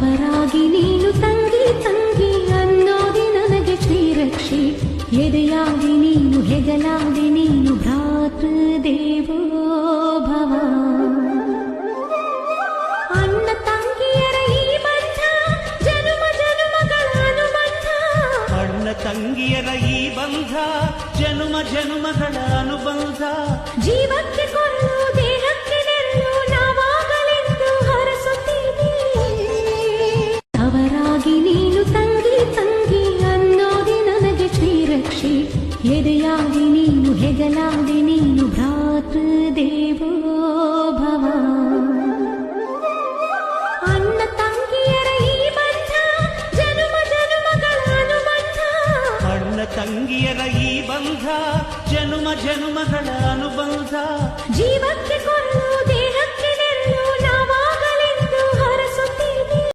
ತವರಾಗಿ ನೀನು ತಂಗಿ ತಂಗಿ ಅನ್ನೋದಿ ನನಗೆ ಶ್ರೀರಕ್ಷಿ. ಎದೆಯಾಗಿ ನೀನು ಹೆಗಲಾಗಿ ನೀನು ಭ್ರಾತೃ ದೇವೋ ಭವ. ಅಣ್ಣ ತಂಗಿಯರ ಈ ಬಂಧ ಜನುಮ ಜನುಮಗಳ ಅನುಬಂಧ. ಅಣ್ಣ ತಂಗಿಯರ ಈ ಬಂಧ ಜನುಮ ಜನುಮಗಳ ಅನುಬಂಧ. ಜೀವಕ್ಕೆ ಕೊರಳು ದೇಹಕ್ಕೆ ನೆರಳು ನಾವಾಗಲೆಂದು ಹರಸುತ್ತೀನಿ. ತವರಾಗಿ ನೀನು ತಂಗಿ ತಂಗಿ ಅನ್ನೋದಿ ನನಗೆ ಶ್ರೀರಕ್ಷಿ. ಎದೆಯಾಗಿ ನೀನು ಹೆಗಲಾಗಿ ನೀನು ಭ್ರಾತೃ ದೇವೋ ಭವ. ಅಣ್ಣ ತಂಗಿಯರ ಈ ಬಂಧ ಜನುಮ ಜನುಮಗಳ ಅನುಬಂಧ. ಅಣ್ಣ ತಂಗಿಯರ ಈ ಬಂಧ ಜನುಮ ಜನುಮಗಳ ಅನುಬಂಧ. ಜೀವಕ್ಕೆ ಕೊರಳು